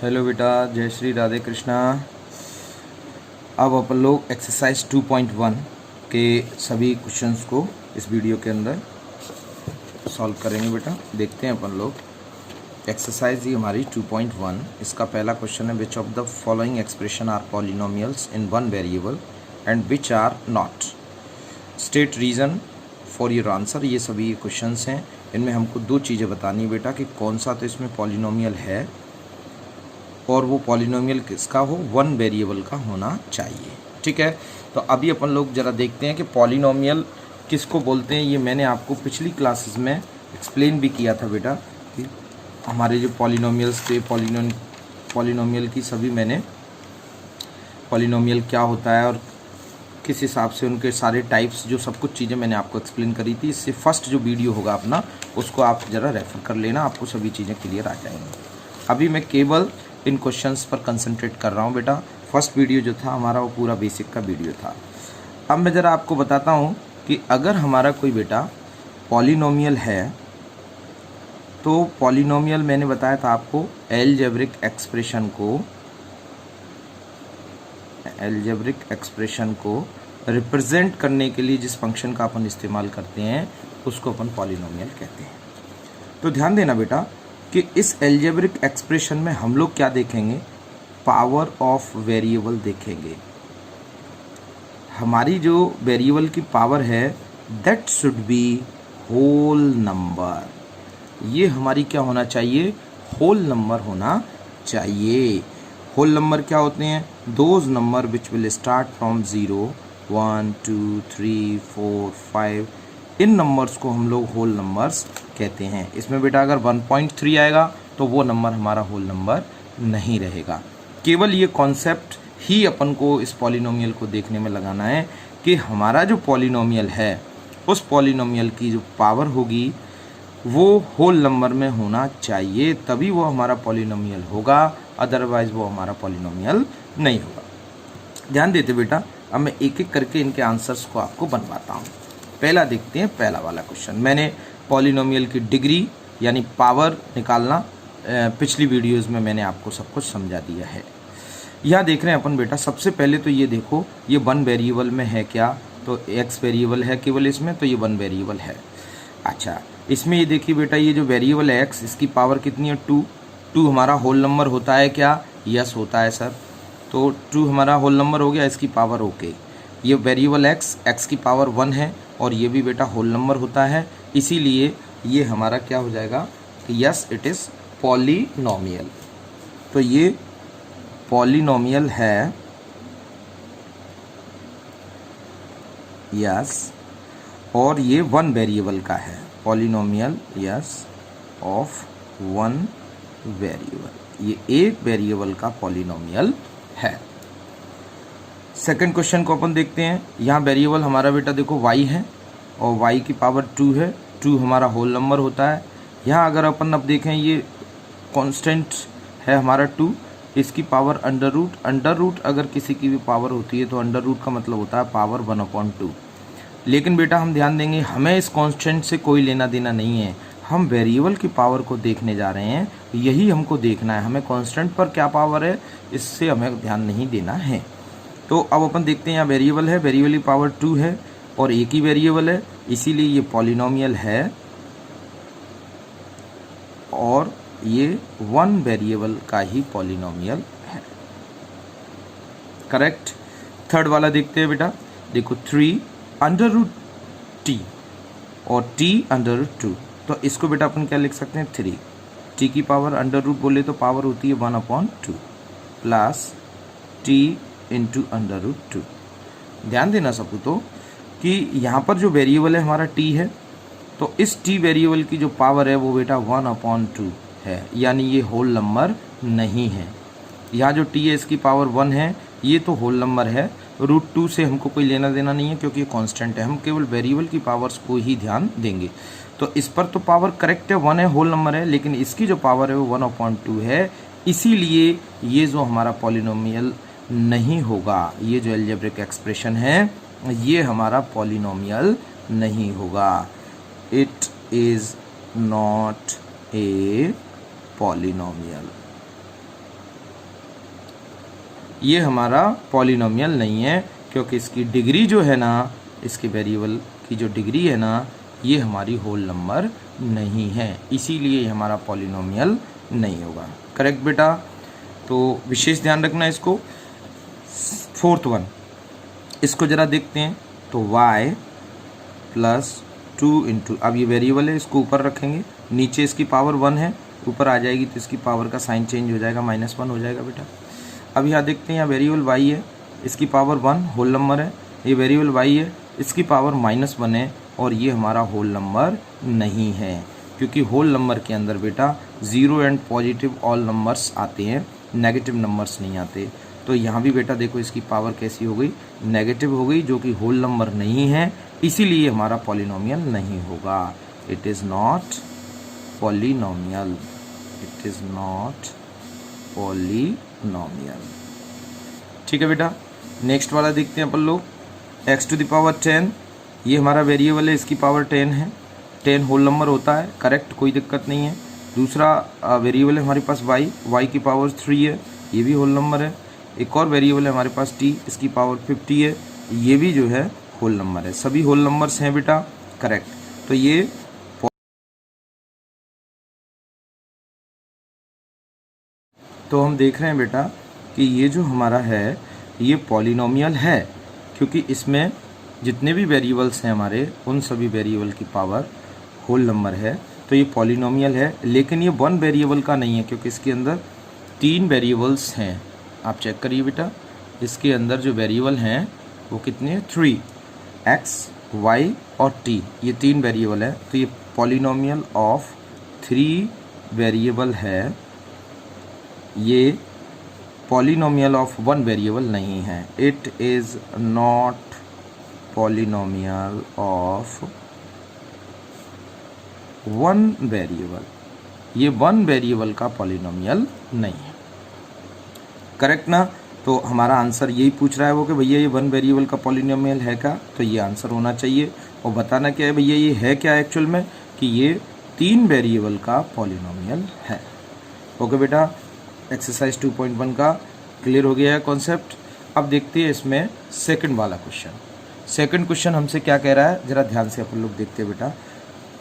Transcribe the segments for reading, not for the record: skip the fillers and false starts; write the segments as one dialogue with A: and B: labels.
A: Hello बेटा, जय श्री राधे कृष्णा। अब अपन लोग एक्सरसाइज 2.1 के सभी क्वेश्चंस को इस वीडियो के अंदर सॉल्व करेंगे बेटा। देखते हैं अपन लोग एक्सरसाइज ही हमारी 2.1। इसका पहला क्वेश्चन है, which of the following expression are polynomials in one variable and which are not, state reason for your answer. ये सभी क्वेश्चंस हैं, इनमें हमको दो चीज़ें बतानी है बेटा कि कौन सा तो इसमें पॉलिनोमियल है और वो पॉलिनोमियल किसका हो, वन वेरिएबल का होना चाहिए। ठीक है, तो अभी अपन लोग ज़रा देखते हैं कि पॉलिनोमियल किसको बोलते हैं। ये मैंने आपको पिछली क्लासेस में एक्सप्लेन भी किया था बेटा कि हमारे जो पॉलिनोमियल्स थे, पॉलिनोमियल की सभी मैंने पॉलिनोमियल क्या होता है और किस हिसाब से उनके सारे टाइप्स, जो सब कुछ चीज़ें मैंने आपको एक्सप्लेन करी थी। इससे फर्स्ट जो वीडियो होगा अपना, उसको आप ज़रा रेफर कर लेना, आपको सभी चीज़ें क्लियर आ जाएंगी। अभी मैं केवल इन क्वेश्चंस पर कंसंट्रेट कर रहा हूँ बेटा। फर्स्ट वीडियो जो था हमारा वो पूरा बेसिक का वीडियो था। अब मैं ज़रा आपको बताता हूँ कि अगर हमारा कोई बेटा पॉलिनोमियल है तो पॉलिनोमियल मैंने बताया था आपको एलजेब्रिक एक्सप्रेशन को रिप्रेजेंट करने के लिए जिस फंक्शन का अपन इस्तेमाल करते हैं उसको अपन पॉलिनोमियल कहते हैं। तो ध्यान देना बेटा कि इस एल्जेब्रिक एक्सप्रेशन में हम लोग क्या देखेंगे, पावर ऑफ वेरिएबल देखेंगे। हमारी जो वेरिएबल की पावर है that should be whole number. ये हमारी क्या होना चाहिए, होल नंबर होना चाहिए। होल नंबर क्या होते हैं, those number which will start from 0, 1, 2, 3, 4, 5। In numbers को हम लोग होल नंबर्स कहते हैं। इसमें बेटा अगर 1.3 आएगा तो वो नंबर हमारा होल नंबर नहीं रहेगा। केवल ये कॉन्सेप्ट ही अपन को इस पॉलिनोमियल को देखने में लगाना है कि हमारा जो पॉलिनोमियल है उस पॉलिनोमियल की जो पावर होगी वो होल नंबर में होना चाहिए, तभी वो हमारा पॉलिनोमियल होगा, अदरवाइज वो हमारा पॉलिनोमियल नहीं होगा। ध्यान देते बेटा, अब मैं एक एक करके इनके आंसर्स को आपको बनवाता हूँ। पहला देखते हैं, पहला वाला क्वेश्चन। मैंने पॉलिनोमियल की डिग्री यानी पावर निकालना पिछली वीडियोस में मैंने आपको सब कुछ समझा दिया है। यहाँ देख रहे हैं अपन बेटा, सबसे पहले तो ये देखो, ये वन वेरिएबल में है क्या, तो एक्स वेरिएबल है केवल इसमें, तो ये वन वेरिएबल है। अच्छा, इसमें ये देखिए बेटा, ये जो वेरिएबल है एक्स, इसकी पावर कितनी है, 2। 2 हमारा होल नंबर होता है क्या, यस होता है सर। तो 2 हमारा होल नंबर हो गया, इसकी पावर ओके। ये वेरिएबल एक्स की पावर 1 है और ये भी बेटा होल नंबर होता है, इसीलिए ये हमारा क्या हो जाएगा कि यस इट इज़ पॉलिनोमियल। तो ये पॉलिनोमियल है, यस, और ये वन वेरिएबल का है। Polynomial yes of one variable, ये एक वेरिएबल का पॉलिनोमियल है। सेकंड क्वेश्चन को अपन देखते हैं। यहाँ वेरिएबल हमारा बेटा देखो y है और y की पावर 2 है। 2 हमारा होल नंबर होता है। यहाँ अगर अपन अब देखें, ये कांस्टेंट है हमारा 2, इसकी पावर अंडर रूट अगर किसी की भी पावर होती है तो अंडर रूट का मतलब होता है पावर 1/2। लेकिन बेटा हम ध्यान देंगे, हमें इस कांस्टेंट से कोई लेना देना नहीं है, हम वेरिएबल की पावर को देखने जा रहे हैं, यही हमको देखना है। हमें कांस्टेंट पर क्या पावर है इससे हमें ध्यान नहीं देना है। तो अब अपन देखते हैं, यहाँ वेरिएबल है, वेरिएबल की पावर 2 है और एक ही वेरिएबल है, इसीलिए ये पॉलिनोमियल है और ये वन वेरिएबल का ही पॉलिनोमियल है। करेक्ट। थर्ड वाला देखते हैं बेटा, देखो 3 अंडर t और t अंडर 2, तो इसको बेटा अपन क्या लिख सकते हैं, 3। t की पावर अंडर रूट बोले तो पावर होती है 1/2 plus t into under root 2। ध्यान देना सबको तो कि यहाँ पर जो वेरिएबल है हमारा t है, तो इस t वेरिएबल की जो पावर है वो बेटा 1/2 है, यानी ये होल नंबर नहीं है। यहाँ जो t है इसकी पावर 1 है, ये तो होल नंबर है। √2 से हमको कोई लेना देना नहीं है क्योंकि ये कांस्टेंट है, हम केवल वेरिएबल की पावर्स को ही ध्यान देंगे। तो इस पर तो पावर करेक्ट है, 1 है, होल नंबर है, लेकिन इसकी जो पावर है वो 1/2 है, इसीलिए ये जो हमारा पॉलिनोमियल नहीं होगा, ये जो एल्जेब्रिक एक्सप्रेशन है ये हमारा पॉलिनोमियल नहीं होगा। It is not a polynomial. ये हमारा पॉलिनोमियल नहीं है, क्योंकि इसकी डिग्री जो है ना, इसके वेरिएबल की जो डिग्री है ना, ये हमारी होल नंबर नहीं है, इसीलिए हमारा पॉलिनोमियल नहीं होगा। करेक्ट बेटा, तो विशेष ध्यान रखना इसको। फोर्थ वन, इसको जरा देखते हैं। तो y प्लस 2 इंटू, अब ये वेरिएबल है, इसको ऊपर रखेंगे, नीचे इसकी पावर 1 है, ऊपर आ जाएगी तो इसकी पावर का साइन चेंज हो जाएगा, -1 हो जाएगा बेटा। अब यहाँ देखते हैं, यहाँ वेरिएबल y है, इसकी पावर 1 होल नंबर है, ये वेरिएबल y है, इसकी पावर -1 है, और ये हमारा होल नंबर नहीं है, क्योंकि होल नंबर के अंदर बेटा 0 एंड पॉजिटिव ऑल नंबर्स आते हैं, नेगेटिव नंबर्स नहीं आते। तो यहाँ भी बेटा देखो इसकी पावर कैसी हो गई, नेगेटिव हो गई, जो कि होल नंबर नहीं है, इसीलिए हमारा पॉलिनोमियल नहीं होगा। It is not polynomial, it is not polynomial. ठीक है बेटा, नेक्स्ट वाला देखते हैं अपन लोग। x⁻10, ये हमारा वेरिएबल है, इसकी पावर 10 है, 10 होल नंबर होता है, करेक्ट, कोई दिक्कत नहीं है। दूसरा वेरिएबल है हमारे पास y की पावर 3 है, ये भी होल नंबर है। एक और वेरिएबल है हमारे पास t, इसकी पावर 50 है, ये भी जो है होल नंबर है, सभी होल नंबर्स हैं बेटा, करेक्ट। तो ये तो हम देख रहे हैं बेटा कि ये जो हमारा है ये पॉलिनोमियल है, क्योंकि इसमें जितने भी वेरिएबल्स हैं हमारे, उन सभी वेरिएबल की पावर होल नंबर है, तो ये पॉलिनोमियल है। लेकिन ये 1 वेरिएबल का नहीं है, क्योंकि इसके अंदर 3 वेरिएबल्स हैं। आप चेक करिए बेटा, इसके अंदर जो वेरिएबल हैं वो कितने हैं, 3, x, y और t, ये 3 वेरिएबल है। तो ये पॉलिनोमियल ऑफ 3 वेरिएबल है, ये पॉलिनोमियल ऑफ 1 वेरिएबल नहीं है। It is not polynomial of 1 variable, ये 1 वेरिएबल का पॉलिनोमियल नहीं है, करेक्ट ना। तो हमारा आंसर यही पूछ रहा है वो कि भैया ये 1 वेरिएबल का पॉलिनोमियल है क्या, तो ये आंसर होना चाहिए। और बताना क्या है भैया, ये है क्या एक्चुअल में, कि ये 3 वेरिएबल का पॉलिनोमियल है। ओके बेटा, एक्सरसाइज 2.1 का क्लियर हो गया है कॉन्सेप्ट। अब देखते हैं इसमें सेकंड वाला क्वेश्चन। सेकंड क्वेश्चन हमसे क्या कह रहा है, जरा ध्यान से अपन लोग देखते हैं बेटा।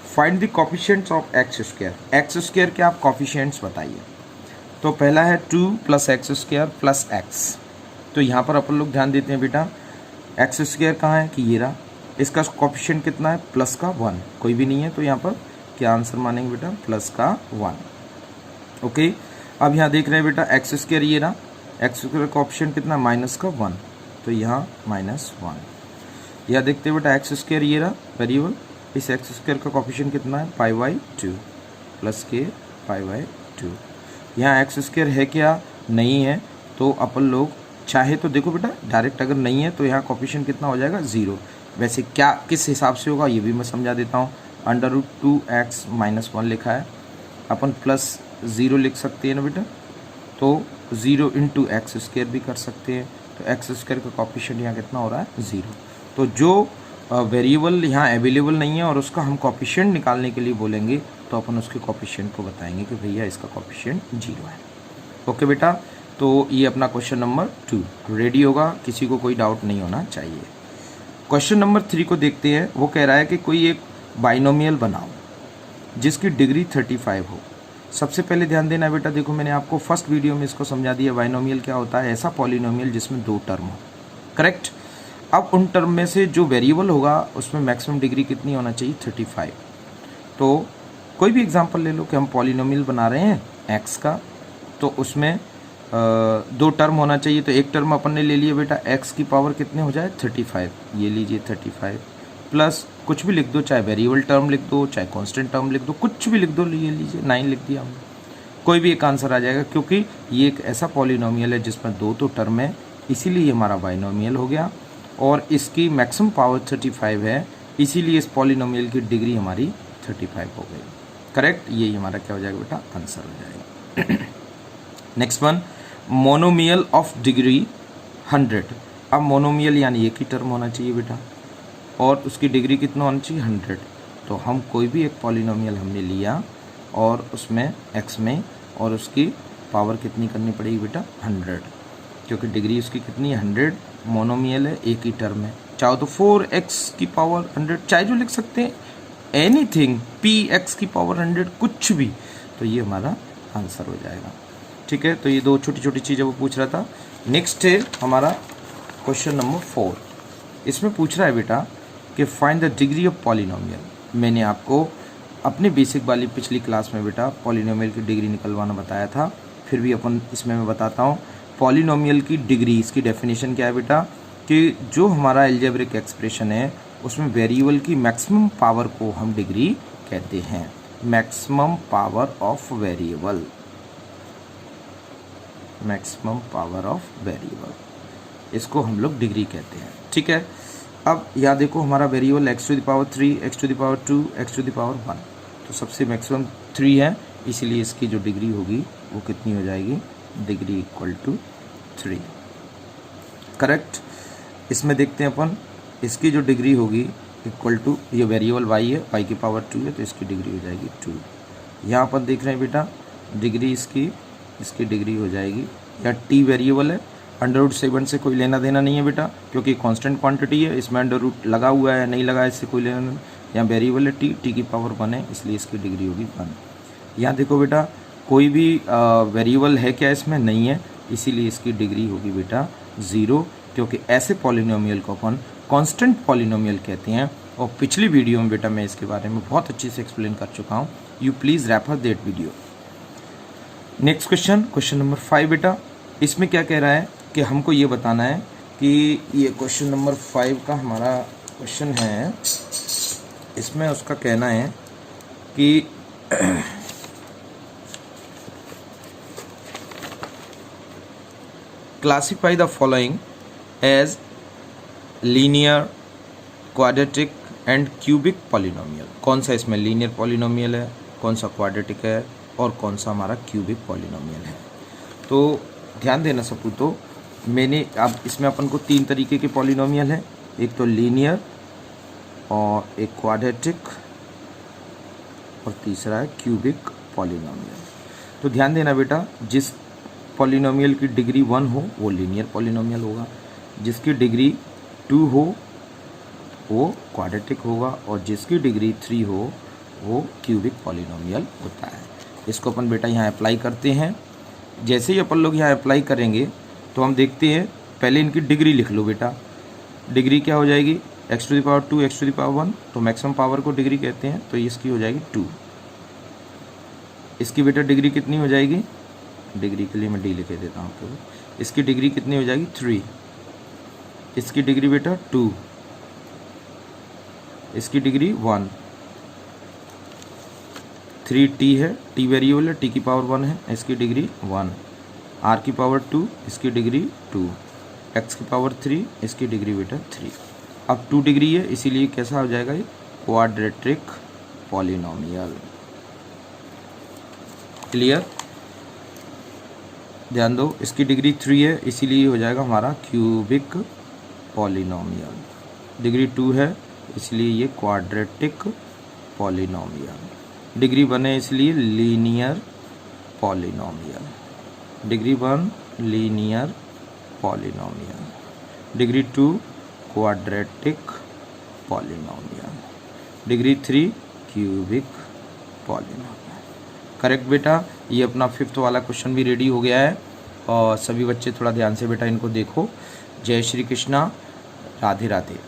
A: Find the coefficients of x square, x square के आप कोफिशिएंट्स बताइए। तो पहला है 2 + x² + x। तो यहाँ पर अपन लोग ध्यान देते हैं बेटा, एक्स स्क्वायर कहाँ है, कि ये रहा, इसका कोफिशिएंट कितना है, प्लस का 1, कोई भी नहीं है, तो यहाँ पर क्या आंसर मानेंगे बेटा, प्लस का 1। ओके, अब यहाँ देख रहे हैं बेटा x², ये रहा, x² का ऑप्शन कितना, -1, तो यहाँ -1। यह देखते हैं बेटा x², ये रहा वेरिएबल, इस x² का कोफिशिएंट कितना है, π/2 प्लस के π/2। यहाँ x² है क्या, नहीं है, तो अपन लोग चाहे तो देखो बेटा डायरेक्ट, अगर नहीं है तो यहाँ कोफिशिएंट कितना हो जाएगा, 0। वैसे क्या किस हिसाब से होगा ये भी मैं समझा देता हूँ। √2x - 1 लिखा है, अपन +0 लिख सकते हैं ना बेटा, तो 0 × x² भी कर सकते हैं। तो x² का कोफिशिएंट यहाँ कितना हो रहा है, 0। तो जो वेरिएबल यहाँ अवेलेबल नहीं है और उसका हम कोफिशिएंट निकालने के लिए बोलेंगे, तो अपन उसके कोफिशिएंट को बताएंगे कि भैया इसका कोफिशिएंट 0 है। ओके बेटा, तो ये अपना क्वेश्चन नंबर 2 रेडी होगा, किसी को कोई डाउट नहीं होना चाहिए। क्वेश्चन नंबर 3 को देखते हैं। वो कह रहा है कि कोई एक बाइनोमियल बनाओ जिसकी डिग्री 35 हो। सबसे पहले ध्यान देना बेटा, देखो मैंने आपको फर्स्ट वीडियो में इसको समझा दिया, बाइनोमियल क्या होता है, ऐसा पॉलिनोमियल जिसमें 2 टर्म हो, करेक्ट। अब उन टर्म में से जो वेरिएबल होगा उसमें मैक्सिमम डिग्री कितनी होना चाहिए, 35। तो कोई भी एग्जांपल ले लो कि हम पॉलिनोमियल बना रहे हैं x का, तो उसमें 2 टर्म होना चाहिए। तो एक टर्म अपन ने ले लिया बेटा, x की पावर कितने हो जाए, 35, ये लीजिए 35, प्लस कुछ भी लिख दो, चाहे वेरिएबल टर्म लिख दो, चाहे कांस्टेंट टर्म लिख दो, कुछ भी लिख दो, ये लीजिए 9 लिख दिया हमने, कोई भी एक आंसर आ जाएगा, क्योंकि ये एक ऐसा पॉलिनोमियल है जिसमें 2 टर्म है, इसीलिए हमारा बाइनोमियल हो गया। और इसकी मैक्सिमम पावर 35 है, इसीलिए इस पॉलिनोमियल की डिग्री हमारी 35 हो गई, करेक्ट। यही हमारा क्या हो जाएगा बेटा, आंसर हो जाएगा। Next one, monomial of degree 100। अब मोनोमियल यानी एक ही टर्म होना चाहिए बेटा, और उसकी डिग्री कितना होना चाहिए, 100। तो हम कोई भी एक पॉलिनोमियल हमने लिया और उसमें x में, और उसकी पावर कितनी करनी पड़ेगी बेटा, 100। क्योंकि डिग्री उसकी कितनी है 100, मोनोमियल है, एक ही टर्म है। चाहो तो 4x की पावर 100, चाहे जो लिख सकते हैं एनीथिंग, px की पावर 100, कुछ भी, तो ये हमारा आंसर हो जाएगा। ठीक है, तो ये दो छोटी छोटी चीज़ें वो पूछ रहा था। नेक्स्ट है हमारा क्वेश्चन नंबर 4। इसमें पूछ रहा है बेटा कि find the degree of polynomial. मैंने आपको अपने बेसिक वाली पिछली क्लास में बेटा पॉलिनोमियल की डिग्री निकलवाना बताया था, फिर भी अपन इसमें मैं बताता हूँ। पॉलिनोमियल की डिग्री, इसकी डेफिनेशन क्या है बेटा कि जो हमारा एल्जेब्रिक एक्सप्रेशन है उसमें वेरिएबल की मैक्सिमम पावर को हम डिग्री कहते हैं। Maximum power of variable, maximum power of variable, इसको हम लोग डिग्री कहते हैं। ठीक है, अब यहाँ देखो हमारा variable x to the power 3, x to the power 2, x to the power 1, तो सबसे मैक्सिमम 3 है, इसीलिए इसकी जो डिग्री होगी वो कितनी हो जाएगी, डिग्री इक्वल टू 3। करेक्ट। इसमें देखते हैं अपन, इसकी जो डिग्री होगी इक्वल टू, ये वेरिएबल y है, y की पावर 2 है, तो इसकी डिग्री हो जाएगी 2। यहाँ अपन देख रहे हैं बेटा डिग्री इसकी डिग्री हो जाएगी, या t वेरिएबल है, √7 से कोई लेना देना नहीं है बेटा, क्योंकि कांस्टेंट क्वांटिटी है, इसमें √ लगा हुआ है नहीं लगा है इससे कोई लेना नहीं। यहाँ वेरिएबल है t की पावर 1 है, इसलिए इसकी डिग्री होगी 1। यहाँ देखो बेटा कोई भी वेरिएबल है क्या, इसमें नहीं है, इसीलिए इसकी डिग्री होगी बेटा 0, क्योंकि ऐसे पॉलिनोमियल को अपन कांस्टेंट पॉलिनोमियल कहते हैं। और पिछली वीडियो में बेटा मैं इसके बारे में बहुत अच्छे से एक्सप्लेन कर चुका हूँ, you please refer that video. Next question number 5 बेटा, इसमें क्या कह रहा है कि हमको ये बताना है कि ये क्वेश्चन नंबर 5 का हमारा क्वेश्चन है, इसमें उसका कहना है कि classify the following as linear, quadratic and cubic polynomial. कौन सा इसमें लीनियर पॉलिनोमियल है, कौन सा क्वाड्रेटिक है और कौन सा हमारा क्यूबिक पॉलिनोमियल है। तो ध्यान देना सपूतो, मैंने अब इसमें अपन को 3 तरीके के पॉलिनोमियल है, एक तो लीनियर और एक क्वाड्रेटिक और तीसरा है क्यूबिक पॉलिनोमियल। तो ध्यान देना बेटा, जिस पॉलिनोमियल की डिग्री 1 हो वो लीनियर पॉलिनोमियल होगा, जिसकी डिग्री 2 हो वो क्वाड्रेटिक होगा, और जिसकी डिग्री 3 हो वो क्यूबिक पॉलिनोमियल होता है। इसको अपन बेटा यहाँ अप्लाई करते हैं। जैसे ही अपन लोग यहाँ अप्लाई करेंगे तो हम देखते हैं, पहले इनकी डिग्री लिख लो बेटा। डिग्री क्या हो जाएगी, x to the power 2, x to the power 1, तो मैक्सिमम पावर को डिग्री कहते हैं, तो इसकी हो जाएगी 2। इसकी बेटा डिग्री कितनी हो जाएगी, डिग्री के लिए मैं d लिख देता हूँ, तो इसकी डिग्री कितनी हो जाएगी 3। इसकी डिग्री बेटा 2, इसकी डिग्री 1, 3t है, t वेरिएबल है, t की पावर 1 है, इसकी डिग्री 1, r की पावर 2, इसकी डिग्री 2, x की पावर 3, इसकी डिग्री बेटा 3। अब 2 डिग्री है, इसीलिए कैसा हो जाएगा ये, क्वाड्रेटिक पॉलिनोमियल। क्लियर, ध्यान दो, इसकी डिग्री 3 है, इसीलिए हो जाएगा हमारा क्यूबिक पॉलिनोमियल। डिग्री 2 है, इसलिए ये क्वाड्रेटिक पॉलिनोमियल। डिग्री 1 है, इसलिए linear polynomial. Degree 1 linear polynomial. Degree 2 quadratic polynomial. Degree 3 cubic polynomial. Correct बेटा, ये अपना 5th वाला क्वेश्चन भी रेडी हो गया है, और सभी बच्चे थोड़ा ध्यान से बेटा इनको देखो। जय श्री कृष्णा, राधे राधे।